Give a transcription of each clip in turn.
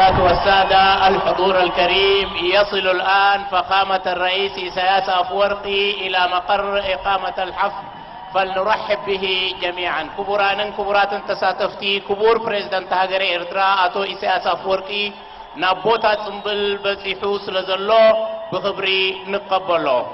السيدات والسادة الحضور الكريم، يصل الآن فخامة الرئيس إيساياس أفورقي إلى مقر إقامة الحفل، فلنرحب به جميعا. كبرات تساتفتي كبور بريزيدنت هاجر إردرا أتو إيساياس أفورقي نابوتا تنبل بزيحو سلزلو بخبري نقبلو.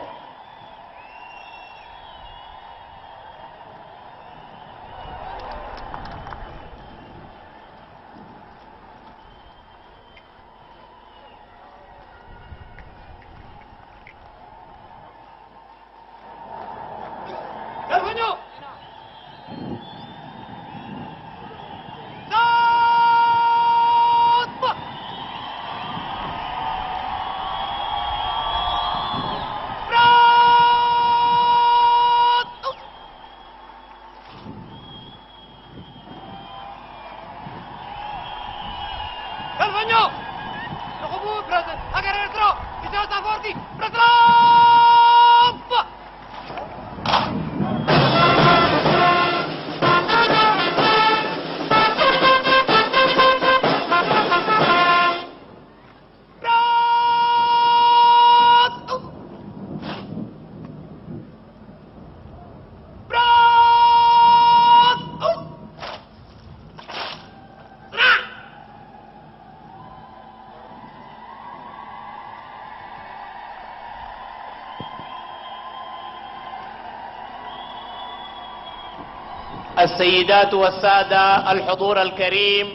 السيدات والسادة الحضور الكريم،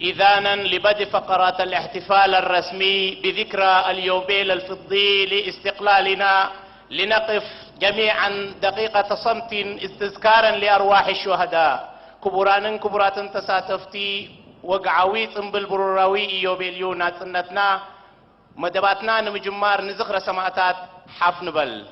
إذانا لبدء فقرات الاحتفال الرسمي بذكرى اليوبيل الفضي لاستقلالنا، لنقف جميعا دقيقة صمت استذكارا لأرواح الشهداء. كبرات تساتفتي وقعويت بالبروراوي يوبيليو ناتنتنا مدباتنا نمجمار نزخر سماعتات حفنبل.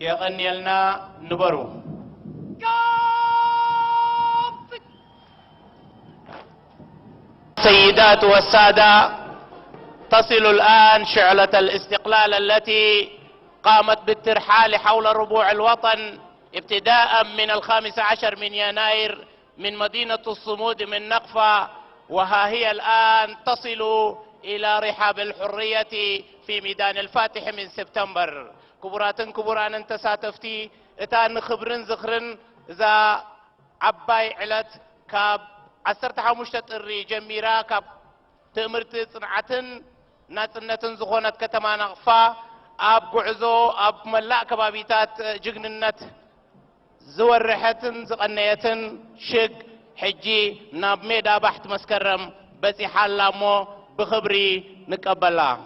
يغني لنا نبرو. السيدات والسادة، تصل الآن شعلة الاستقلال التي قامت بالترحال حول ربوع الوطن ابتداء من 15 من يناير من مدينة الصمود من نقفة، وها هي الآن تصل إلى رحاب الحرية في ميدان الفاتح من سبتمبر. كبران تساتفتي اتان خبرن زخرن إذا عباي علت كاب عسرت حمشت الري جميرا كاب تأمرت صنعتن ناتنتن زخونت كتما نغفا اب قعزو اب ملاء كبابيتات جغننت زور رحتن زقنيتن شق حجي ناب ميدا بحت مسكرم بس حالامو بخبري نقبلا.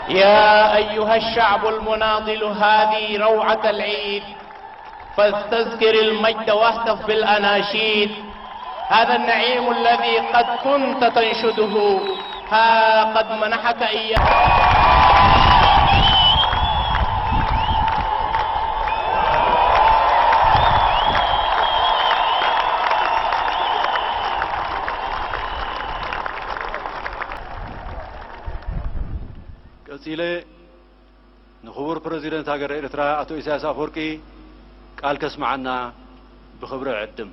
يا أيها الشعب المناضل هذه روعة العيد، فاستذكر المجد واهتف بالأناشيد. هذا النعيم الذي قد كنت تنشده ها قد منحك إياه. قصيلة نخبر بريزيدنت هاجر إرترا أتو إساس أفوركي قال كسمعنا بخبر عدم.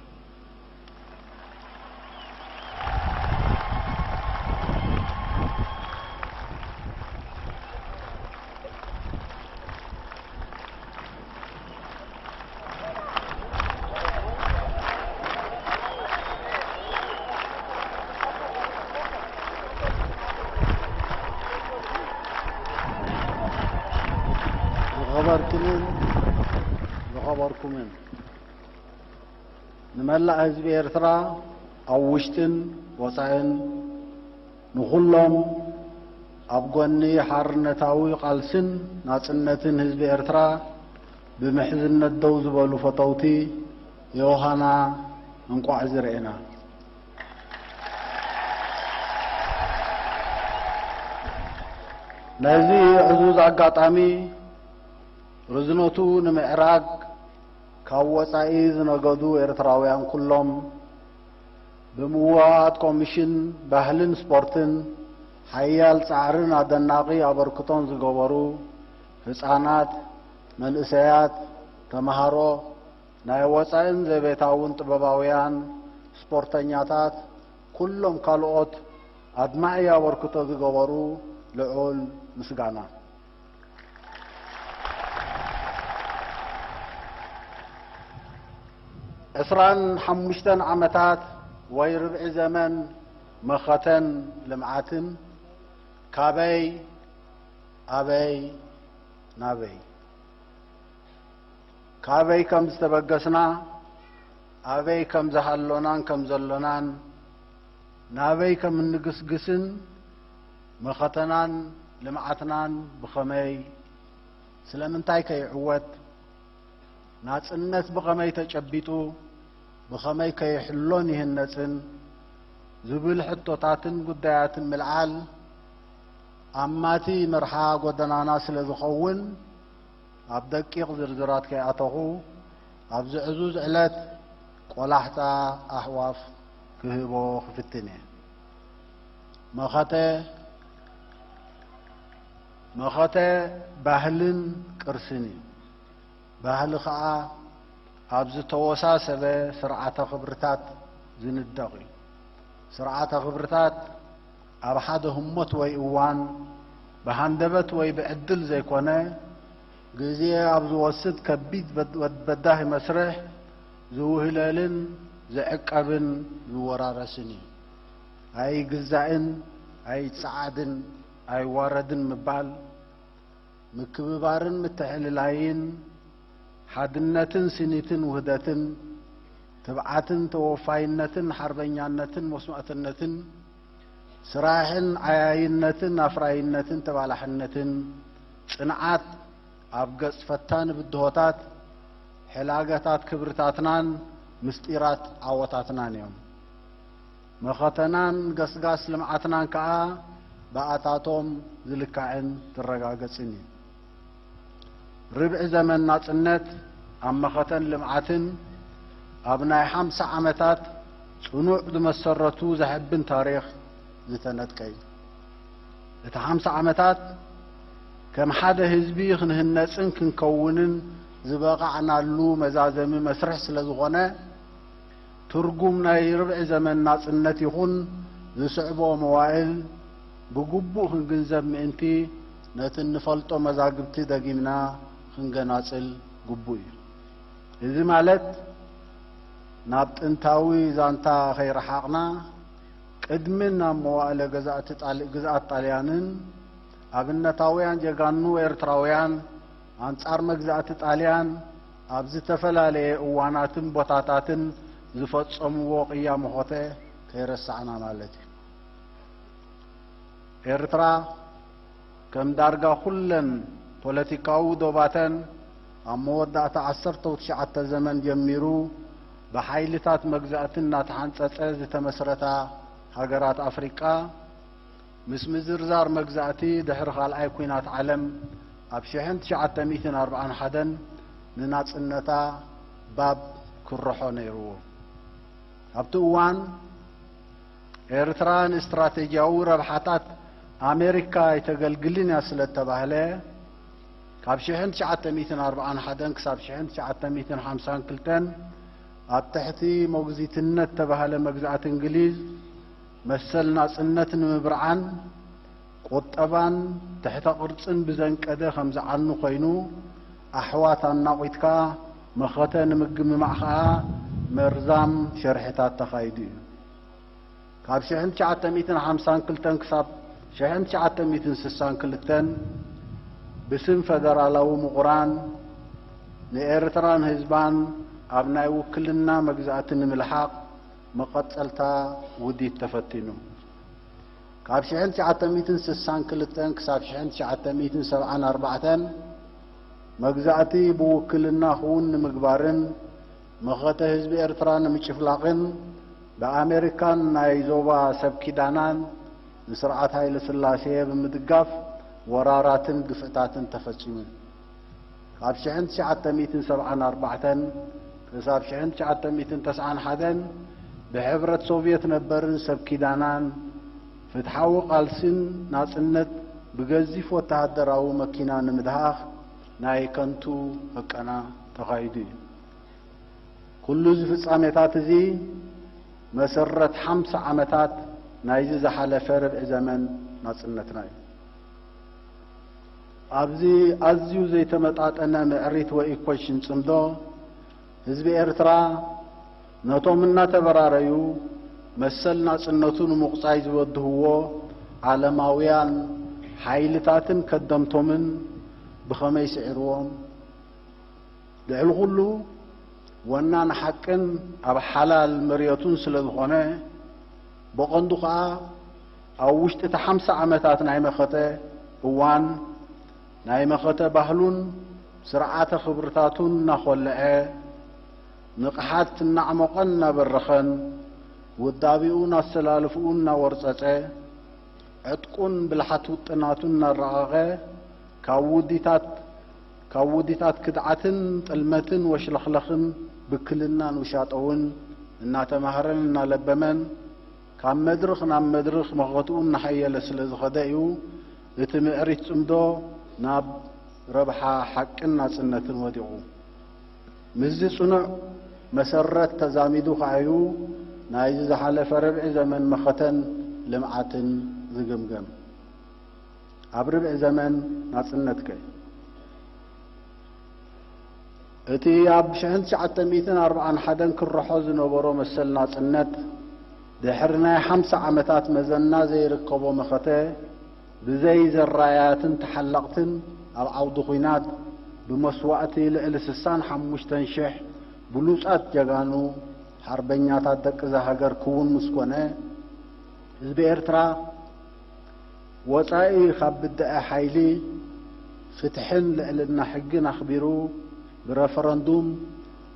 بخبركم نملأ حزب إرترا أو وشتن وصعن نخلهم أبقوني حرنتاوي قالسن ناصنتن حزب إرترا بمحزن الدوز بالفتوتي يوهانا انقع زرعنا نازي عزوز عقاطامي رزنوتو نمعراق كاوصاي زنغدو إرتراويان كلهم بموات كوميشن باهلن سبورتن حيال صعرن أدناقي أبركتون زغبرو هصانات منእሰያት ተማሃሮ ናይ ወፃኢን ዘቤታውን ጥበባውያን ስፖርተኛታት ኩሎም ካልኦት ኣድማዒ ኣበርክቶ ዝገበሩ ልዑል ምስጋና ዕስራን ሓሙሽተን ዓመታት ወይ ርብዒ ዘመን መኸተን ልምዓትን ካበይ ኣበይ ናበይ ካበይ ከም ዝተበገስና ኣበይ ከም ዝሃሎናን ከም ዘሎናን ናበይ ከም እንግስግስን መኸተናን ልምዓትናን ብኸመይ ስለምንታይ ከይዕወት ናጽነት ብኸመይ ተጨቢጡ ብኸመይ ከይሕሎን ይህነጽን ዝብል ሕቶታትን ጉዳያትን ምልዓል ኣማቲ መርሓ ጎደናና ስለ ዝኸውን ኣብ ደቂቕ ዝርዝራት ከይኣተኹ ኣብ ዝዕዙዝ ዕለት ቆላሕታ ኣሕዋፍ ክህቦ ክፍትን እየ መኸተ ባህልን ቅርስን እዩ ባህሊ ከዓ ኣብ ዝተወሳሰበ ስርዓተ ክብርታት ዝንደቕ እዩ ስርዓተ ክብርታት ኣብ ሓደ ህሞት ወይ እዋን ብሃንደበት ወይ ብዕድል ዘይኮነ ግዜ ኣብ ዝወስድ ከቢድ በዳሂ መስርሕ ዝውህለልን ዝዕቀብን ዝወራረስን እዩ ኣይግዛእን ኣይፀዓድን ኣይዋረድን ምባል ምክብባርን ምትሕልላይን ሓድነትን ስኒትን ውህደትን ትብዓትን ተወፋይነትን ሓርበኛነትን መስዋዕትነትን ስራሕን ዓያይነትን ኣፍራይነትን ተባላሕነትን ጽንዓት ኣብ ገጽ ፈታኒ ብድሆታት ሕላገታት ክብርታትናን ምስጢራት ዓወታትናን እዮም መኸተናን ገስጋስ ልምዓትናን ከዓ ብኣታቶም ዝልካዕን ትረጋገጽን እዩ ርብዒ ዘመን ናጽነት ኣብ መኸተን ልምዓትን ኣብ ናይ 50 ዓመታት ጽኑዕ ዝመሰረቱ ዘሕብን ታሪኽ ዝተነጥቀይ እቲ 50 ዓመታት ከም ሓደ ህዝቢ ክንህነጽን ክንከውንን ዝበቃዕናሉ መዛዘሚ መስርሕ ስለ ዝኾነ ትርጉም ናይ ርብዒ ዘመን ናጽነት ይኹን ዝስዕቦ መዋዕል ብግቡእ ክንግንዘብ ምእንቲ ነቲ ንፈልጦ መዛግብቲ ደጊምና ክንገናጽል ግቡእ እዩ እዚ ማለት ናብ ጥንታዊ ዛንታ ከይረሓቕና ቅድሚ ናብ መዋዕለ ግዝኣት ጣልያንን ኣብነታውያን ጀጋኑ ኤርትራውያን ኣንጻር መግዛእቲ ጣልያን ኣብ ዝተፈላለየ እዋናትን ቦታታትን ዝፈጸምዎ ቅያሞ ኾተ ከይረሳዕና ማለት እዩ ኤርትራ كم دارجا كلن بوليتيكاو دوباتن أمودة عصرت وتشعت زمن جميرو بحيلتات مجزأتنا تحنصت تمسرتا هاجرات أفريقيا مسمزرزار مجزأتي دحر خالعي كوينات عالم أبشحن تشعت 240 حدن نناس النتا باب كرحو نيرو أبتوان إيرتران استراتيجياو ربحاتات أمريكا يتقلقلين ياسلت تباهله كابشحن تشعت 240 حدن كسابشحن تشعت 250 كلتن أبتحتي موجزيت النت تباهله مجزعة إنجليز مسلنا سنة مبرعان قطبان تحت قرصن بزنك أده 5 عنو خينو أحوات الناقيتكا مختن مجم معها مرزام شرحتات تخايدي كاب شحن تشعت 250 كلتن كساب شحن تشعت 260 كلتن بسم فدرالاو مقران لإيرتران هزبان أبناء وكلنا مجزأتن ملحق مقتلتا ودي تفتنو كاب شحن تشعت 260 كلتن كساب شحن تشعت 274 مجزأتي بوكلنا خون مقبارن مخته حزب إيرتران مشفلاقن بأمريكان نايزوبا سبكيدانان نسرعات هاي لسلاسية بمدقاف وراراتن قفتاتن تفجمن كاب شحن تشعت 274 كساب شحن تشعت 291 بحبرة سوفيت نبرن سبكيدانان فتحاو قالسن ناسنت بغزيف وتهدراو مكينا نمدهاخ ناي كنتو هكنا تغايدي كل زفص عمتات زي مسرت 5 عمتات نايزي زحلف ربع زمن ناصنتنا ابزي ازيو زي تمطاطنا معريت وايكويشن صمدو حزب إيرترا نتومنا تبراريو مسلنا صنتون مقصاي زودهو عالماويان حيلتاتن كدمتومن بخمي سعروم لعل كله وانا نحقن اب حلال مريتون سلذخونه بقندقا او وشت 5 عمتات ناي مخته اوان ناي مخته بحلون سرعات خبرتاتون نخلعه نقحات نعمقنا برخن ودابيون السلالفون ورصصه عتقون بالحتو طناتون الرغه كاوديتات كدعتن طلمتن وشلخلخن بكلنا نشاطون እናተማህረን እናለበመን ካብ መድረኽ ናብ መድረኽ መغتኡን نحيل ስለዝኸደዩ እቲ ምዕሪት ጽምዶ ናብ ረብሓ ሓቅን ናጽነትን ወዲቑ ምዝ ጽኑዕ መሰረት ተዛሚዱ ኻዩ ናይ ዝሓለፈ ረብዒ ዘመን መኸተን ልምዓትን ዝግምገም ኣብ ረብዒ ዘመን ናጽነት ከ እቲ ኣብ 1941 ክርሖ ዝነበሮ መሰል ናጽነት ድሕሪ ናይ 50 ዓመታት መዘና ዘይርከቦ መኸተ ብዘይ ዘራያትን ተሓለቕትን ኣብ ዓውዲ ኹናት ብመስዋዕቲ ልዕሊ 65,000 ብሉጻት ጀጋኑ ሓርበኛታት ደቂ ሃገር ክውን ምስኮነ ህዝቢ ኤርትራ ወጻኢ ካብ ብድአ ሓይሊ ፍትሕን ልዕልና ሕግን ኣኽቢሩ برفرندوم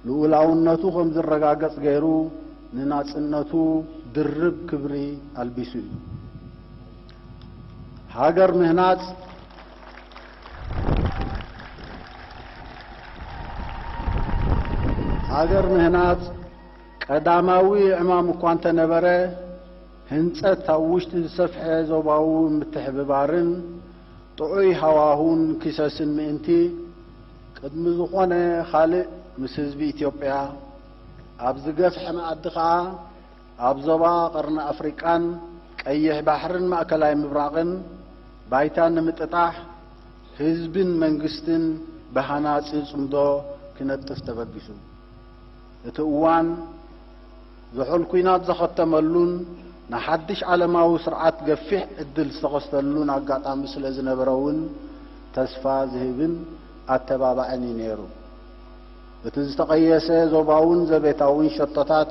لولاونتو خم زرقاقص غيرو نناصنتو درب كبري البسو هاجر مهنات قداماوي امام كوانت نبره هنصت تاوشت سفح زوباو متحببارن طوي هواهون كيسسن مئنتي قدم زخونه خالق مس حزب ኢትዮጵያ ኣብ ዝገፍሐ ማዕድኻ ኣብ ዞባ ቀርነ ኣፍሪቃን ቀይሕ ባሕርን ማእከላይ ምብራቕን ባይታን ንምጥጣሕ ህዝብን መንግስትን በሃናጽ ጽምዶ ክነጥፍ ተበጊሱ እቲ እዋን ዝሑል ኩናት ዘኸተመሉን ንሓድሽ ዓለማዊ ስርዓት ገፊሕ እድል ዝተኸስተሉን ኣጋጣሚ ስለ ዝነበረውን ተስፋ ዝህብን أتبابعني نيرو بتزتقيسه زوباون زبيتاون شططات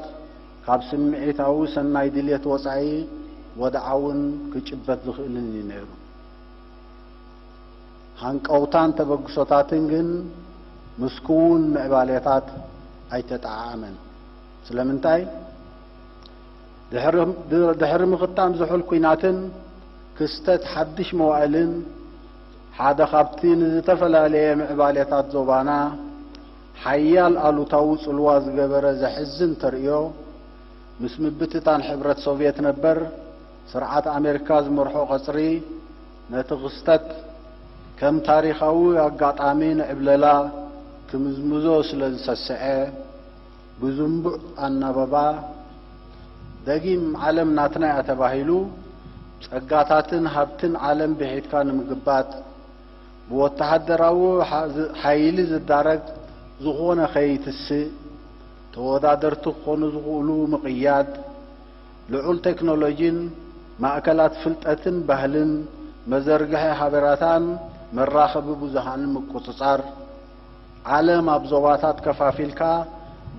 خاب سمعيتاو سناي دليت وصعي ودعاون كجبت زخلني نيرو ሃንቀውታን ተበግሶታትን ግን ምስኩውን ምዕባለታት ኣይተጣዓመን ስለምንታይ ድሕሪ ምኽታም ዝሑል ኩናትን ክስተት ሓድሽ መዋእልን ሓደ ካብቲ ንዝተፈላለየ ምዕባለታት ዞባና ሓያል ኣሉታዊ ጽልዋ ዝገበረ ዘሕዝን ተርእዮ ምስ ምብትታን ሕብረት ሶቪየት ነበር ስርዓት ኣሜሪካ ዝመርሖ ቐጽሪ ነቲ ክስተት ከም ታሪኻዊ ኣጋጣሚ ንዕብለላ ክምዝምዞ ስለ ዝሰስዐ ብዝንቡዕ ኣናበባ ደጊም ዓለም ናትና እያ ተባሂሉ ጸጋታትን ሃብትን ዓለም ብሒትካ ንምግባት ብወተሃደራዊ ሓይሊ ዝዳረግ ዝኾነ ኸይትስእ ተወዳደርቲ ክኾኑ ዝኽእሉ ምቕያድ ልዑል ቴክኖሎጂን ማእከላት ፍልጠትን ባህልን መዘርግሒ ሓበራታን መራኸቢ ብዙሃንን ምቁፅጻር ዓለም ኣብ ዞባታት ከፋፊልካ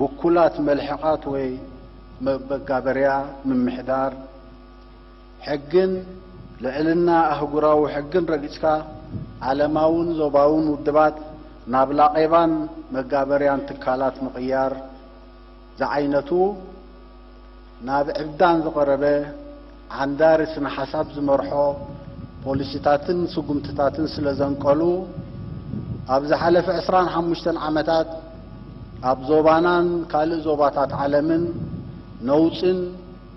ብኩላት መልሕቓት ወይ መጋበርያ ምምሕዳር ሕግን ልዕልና ኣህጉራዊ ሕግን ረጊጽካ ዓለማውን ዞባውን ውድባት ናብ ላቐባን መጋበርያን ትካላት ምቕያር ዝዓይነቱ ናብ ዕብዳን ዝቐረበ ዓንዳሪ ስነ ሓሳብ ዝመርሖ ፖሊሲታትን ስጉምትታትን ስለ ዘንቀሉ ኣብ ዝሓለፈ 25 ዓመታት ኣብ ዞባናን ካልእ ዞባታት ዓለምን ነውፅን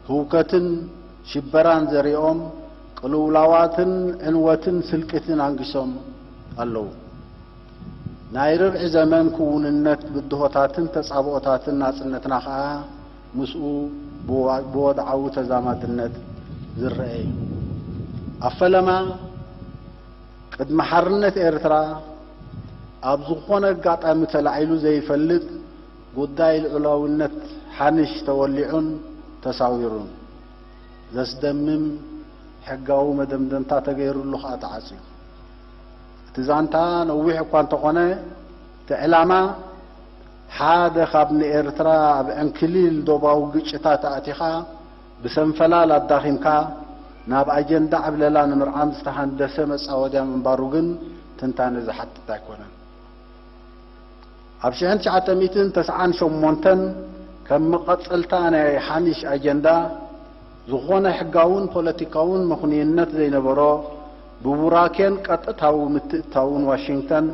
ህውከትን ሽበራን ዘሪኦም ቅልውላዋትን ዕንወትን ስልቅትን አንግሶም ኣለዉ ናይ ርብዒ ዘመን ክውንነት ብድሆታትን ተጻብኦታትን ናጽነትና ከዓ ምስኡ ብወድዓዊ ተዛማድነት ዝረአ ኣፈለማ ቅድመ ሓርነት ኤርትራ ኣብ ዝኾነ ኣጋጣሚ ተላዒሉ ዘይፈልጥ ጉዳይ ልዑላውነት ሓንሽ ተወሊዑን ተሳዊሩን ዘስደምም ሕጋዊ መደምደምታ ተገይሩሉ ከዓ ተዓጽዩ እቲ ዛንታ ነዊሕ እኳ እንተኾነ እቲ ዕላማ ሓደ ካብ ንኤርትራ ኣብ ዕንክሊል ዶባዊ ግጭታት ኣእቲኻ ብሰንፈላል ኣዳኺምካ ናብ ኣጀንዳ ዕብለላ ንምርዓም ዝተሃንደሰ መጻወድያ ምንባሩ ግን ትንታነ ዝሓትት ኣይኮነን ኣብ 1998 ከም መቐጸልታ ናይ ሓንሽ ኣጀንዳ ዝኾነ ሕጋውን ፖለቲካውን ምኽንይነት ዘይነበሮ ብቡራኬን ቀጥታዊ ምትእታውን ዋሽንግተን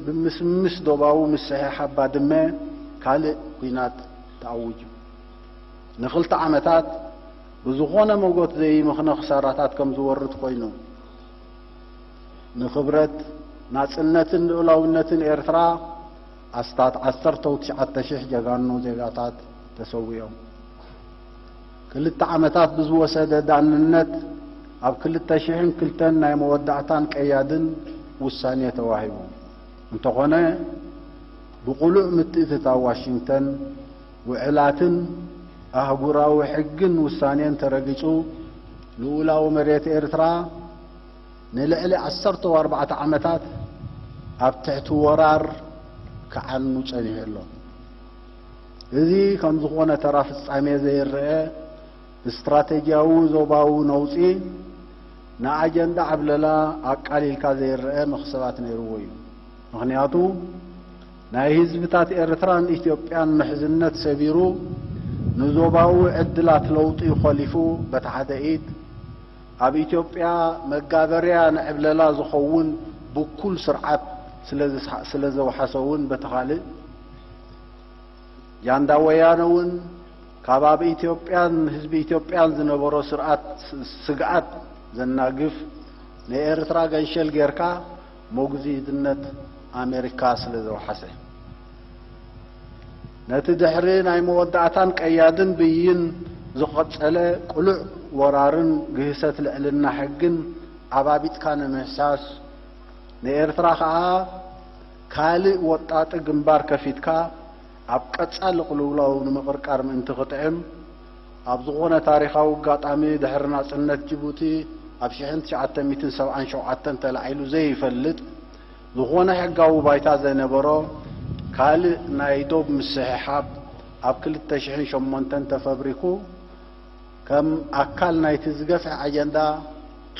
ብምስምስ ዶባዊ ምስሕሕ ኣባድመ ካልእ ኩናት ተኣውጁ ንኽልተ ዓመታት ብዝኾነ መጎት ዘይምኽነ ክሳራታት ከም ዝወርድ ኮይኑ ንኽብረት ናጽነትን ልዑላውነትን ኤርትራ ኣስታት 19,000 ጀጋኑ ዜጋታት ተሰዊኦም ክልተ ዓመታት ብዝወሰደ ዳንነት ኣብ 2002 ናይ መወዳዕታን ቀያድን ውሳኔ ተዋሂቡ እንተኾነ ብቁሉዕ ምትእትታው ዋሽንግተን ውዕላትን ኣህጉራዊ ሕግን ውሳኔን ተረጊጹ ልዑላዊ መሬት ኤርትራ ንልዕሊ 14 ዓመታት ኣብ ትሕቲ ወራር ክዓኑ ጸኒሑ ኣሎ እዚ ከም ዝኾነ ተራ ፍጻሜ ዘይርአ استراتيجياو زوباو نوصي نا أجندة عبللا أقال الكا زيرئ مخصبات نيروي مغنياتو نا حزبتات إرتران إثيوبيان محزنة سبيرو نزوباو عدلات لوطي خليفو بتحدئيد أب إثيوبيا مقابريا نعبللا زخون بكل سرعة سلزو حسون بتخالي يانداويانون كاباب إثيوبيان حزب إثيوبيان زنبورو سرعات سقعات زناقف نإرترا قنشل غيركا موغزي دنت أمريكا سلزو حسي نتدحرين أي مودعتان قيادن بيين زقط سألة قلع ورارن قهسة لألنا حقن عبابيت كان محساس نإرترا خاها كالي وطاط قنبار كفيتكا أبقى تسأل قلولاو نمقرقار من تغطعم أبزغونا تاريخاو قاطعمي دحرنا سنة جيبوتي أبشحن 970 تلعيلو زي فلت زغونا حقاو بايتا زي نبرو كالي نايدوب مسيحاب أب كل التشحين شمونتن تفابريكو كم أكال نايتزقف عجندا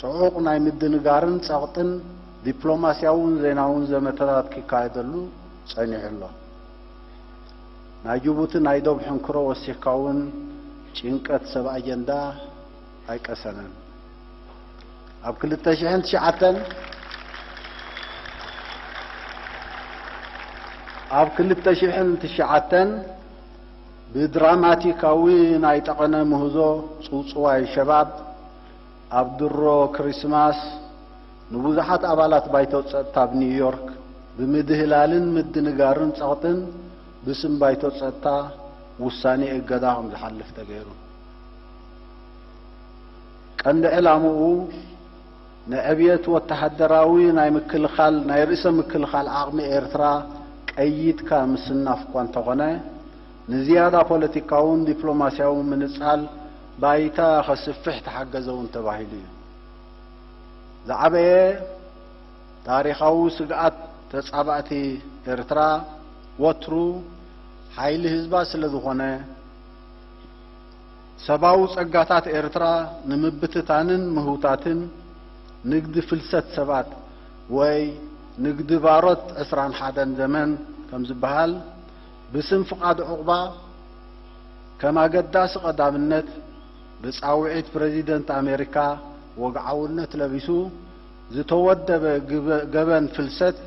تعوق ناي مدنقارن ساقطن ዲፕሎማሲያውን ዜናውን ዘመተታት ክካየደሉ ጸኒሑ ኣሎ ናይ ጅቡቲ ናይ ዶብ ሕንክሮ ወሲኻውን ጭንቀት ሰብ አጀንዳ ኣይቀሰነን ኣብ 2009 ብድራማቲካዊ ናይ ጠቐነ ምህዞ ጽውጽዋይ ሸባብ ኣብ ድሮ ክሪስማስ ንብዙሓት ኣባላት ባይቶ ጸጥታ ኣብ ኒውዮርክ ብምድህላልን ምድንጋርን ጸቕጥን ብስም ባይቶ ጸጥታ ውሳኔ እገዳ ከም ዝሓልፍ ተገይሩ ቀንዲ ዕላምኡ ንዕብየት ወተሃደራዊ ናይ ምክልኻል ናይ ርእሰ ምክልኻል ዓቕሚ ኤርትራ ቀይድካ ምስናፍ እኳ እንተኾነ ንዝያዳ ፖለቲካውን ዲፕሎማስያውን ምንጻል ባይታ ኸስፍሕ ተሓገዘውን ተባሂሉ እዩ ዝዓበየ ታሪኻዊ ስግኣት ተጻባእቲ ኤርትራ ወትሩ ሓይሊ ህዝባ ስለ ዝኾነ ሰብአዊ ጸጋታት ኤርትራ ንምብትታንን ምህውታትን ንግዲ ፍልሰት ሰባት ወይ ንግዲ ባሮት 21 ዘመን ከም ዝበሃል ብስም ፍቃድ ዕቁባ ከም ኣገዳሲ ቀዳምነት ብጻውዒት ፕሬዚደንት ኣሜሪካ ወግዓውነት ለቢሱ ዝተወደበ ገበን ፍልሰት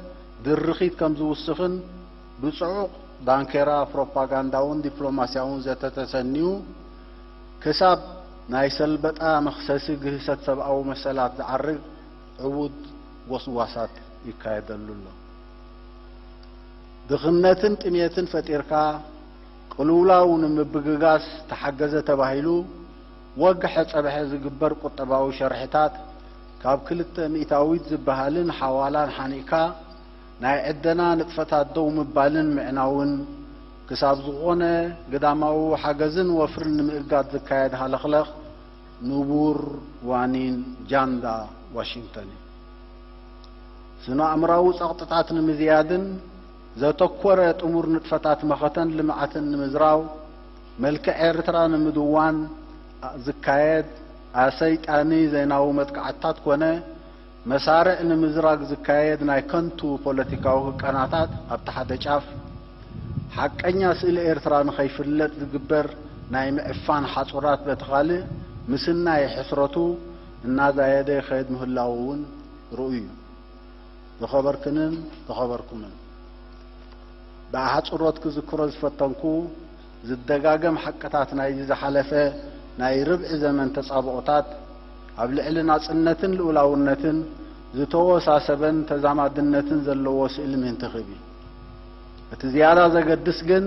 ድርኺት ከም ዝውስኽን ብጽዑቕ ዳንኬራ ፕሮፓጋንዳውን ዲፕሎማስያውን ዘተተሰኒዩ ክሳብ ናይ ሰልበጣ መኽሰሲ ግህሰት ሰብአዊ መሰላት ዝዓርግ ዕውድ ወስዋሳት ይካየደሉ ኣሎ ድኽነትን ጥሜትን ፈጢርካ ቅልውላው ንምብግጋስ ተሓገዘ ተባሂሉ ወግሐ ጸብሐ ዝግበር ቁጠባዊ ሸርሕታት ካብ 200 ዝበሃልን ሓዋላን ሓኒካ ናይ ዕደና ንጥፈታት ደው ምባልን ምዕናውን ክሳብ ዝኾነ ግዳማዊ ሓገዝን ወፍርን ንምእጋድ ዝካየድ ሃለኽለኽ ንቡር ዋኒን ጃንዳ ዋሽንግተን ስነ ኣእምራዊ ጸቕጥታት ንምዝያድን ዘተኮረ ጥሙር ንጥፈታት መኸተን ልምዓትን ንምዝራው መልክዕ ኤርትራ ንምድዋን ዝካየድ ኣሰይጣኒ ዜናዊ መጥቃዕትታት ኮነ መሳርዕ ንምዝራግ ዝካየድ ናይ ከንቱ ፖለቲካዊ ህቃናታት ኣብ ተሓደ ጫፍ ሓቀኛ ስእሊ ኤርትራ ንኸይፍለጥ ዝግበር ናይ ምዕፋን ሓጹራት በተኻልእ ምስናይ ሕስረቱ እናዛየደ ኸይድ ምህላው እውን ርኡዩ ዝኸበርኩምን ብኣሓጽሮት ክዝክሮ ዝፈተንኩ ዝደጋገም ሓቀታት ናይ ዝሓለፈ ናይ ርብዒ ዘመን ተጻብኦታት ኣብ ልዕሊ ናጽነትን ልኡላውነትን ዝተወሳሰበን ተዛማድነትን ዘለዎ ስእሊ ምንትኽቢ እቲ ዝያዳ ዘገድስ ግን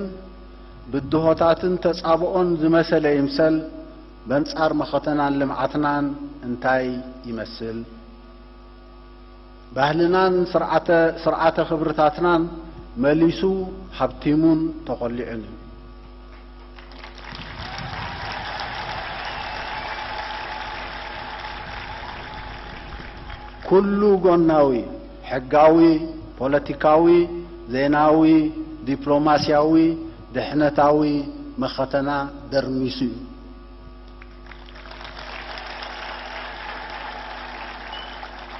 ብድሆታትን ተጻብኦን ዝመሰለ ይምሰል በንጻር መኸተናን ልምዓትናን እንታይ ይመስል ባህልናን ስርዓተ ኽብርታትናን መሊሱ ሃብቲሙን ተቖሊዑን ኩሉ ጎናዊ ሕጋዊ ፖለቲካዊ ዜናዊ ዲፕሎማስያዊ ድሕነታዊ መኸተና ደርሚሱ እዩ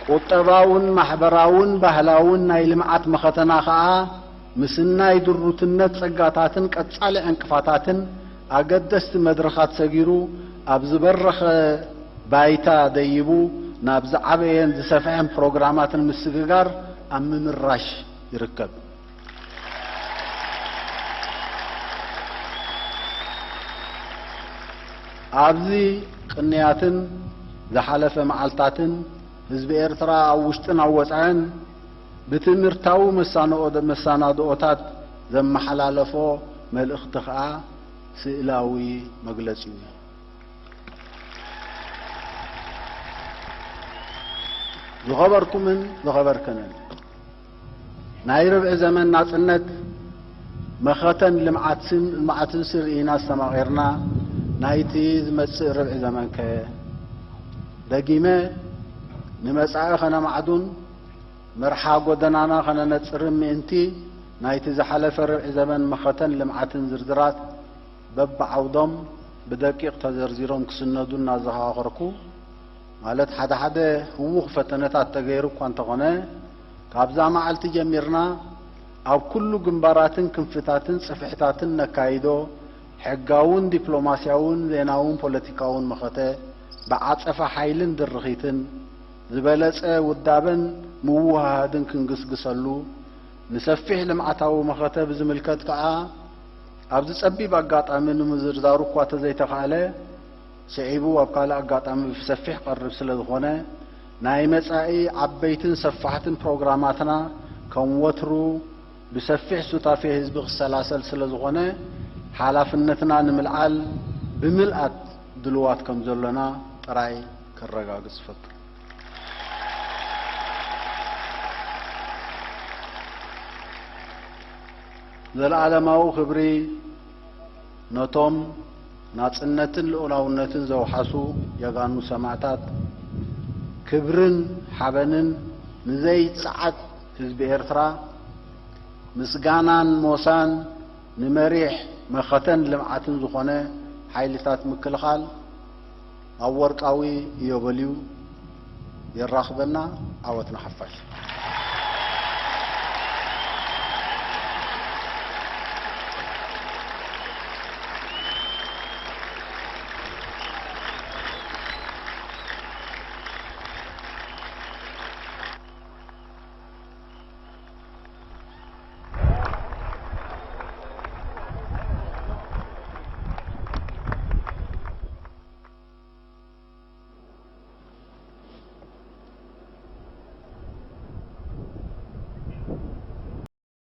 ቁጠባውን ማሕበራውን ባህላውን ናይ ልምዓት መኸተና ከዓ ምስናይ ድሩትነት ጸጋታትን ቀጻሊ ዕንቅፋታትን ኣገደስቲ መድረኻት ሰጊሩ ኣብ ዝበረኸ ባይታ ደይቡ ናብ ዝዓበየን ዝሰፍሐን ፕሮግራማትን ምስግጋር ኣብ ምምራሽ ይርከብ ኣብዚ ቅንያትን ዝሓለፈ መዓልታትን ህዝቢ ኤርትራ ኣብ ውሽጥን ኣብ ወጻእን ብትምህርታዊ መሰናድኦታት ዘመሓላለፎ መልእኽቲ ከዓ ስእላዊ መግለጺ እዩ ዝኸበርኩምን ዝኸበርክንን ናይ ርብዒ ዘመን ናጽነት መኸተን ልምዓትን ስርኢና ዝተማቒርና ናይቲ ዝመጽእ ርብዒ ዘመን ከ ደጊመ ንመጻኢ ኸነማዕዱን መርሓ ጎደናና ኸነነጽርን ምእንቲ ናይቲ ዝሓለፈ ርብዒ ዘመን መኸተን ልምዓትን ዝርዝራት በብዓውዶም ብደቂቕ ተዘርዚሮም ክስነዱ እናዘኻኸርኩ ማለት ሓደ ህውኽ ፈተነታት ተገይሩ እኳ እንተኾነ ካብዛ መዓልቲ ጀሚርና ኣብ ኩሉ ግንባራትን ክንፍታትን ጽፍሕታትን ነካይዶ ሕጋውን ዲፕሎማስያውን ዜናውን ፖለቲካውን መኸተ ብዓጸፋ ኃይልን ድርኺትን ዝበለጸ ውዳበን ምውሃሃድን ክንግስግሰሉ ንሰፊሕ ልምዓታዊ መኸተ ብዝምልከት ከዓ ኣብዚ ጸቢብ ኣጋጣሚ ንምዝርዛሩ እኳ ተዘይተኻእለ ስዒቡ ኣብ ካልእ ኣጋጣሚ ብሰፊሕ ቀርብ ስለ ዝኾነ ናይ መጻኢ ዓበይትን ሰፋሕትን ፕሮግራማትና ከም ወትሩ ብሰፊሕ ሱታፌ ህዝቢ ክሰላሰል ስለ ዝኾነ ሓላፍነትና ንምልዓል ብምልኣት ድልዋት ከም ዘለና ጥራይ ከረጋግጽ ይፈቅድ። ዘለዓለማዊ ክብሪ ነቶም ናጽነትን ልኡላውነትን ዘውሓሱ የጋኑ ሰማዕታት ክብርን ሓበንን ንዘይጸዓት ህዝቢ ኤርትራ ምስጋናን ሞሳን ንመሪሕ መኸተን ልምዓትን ዝኾነ ሓይልታት ምክልኻል ኣብ ወርቃዊ ኢዮቤልዩ ይራኽበና ዓወትና ሓፋሽ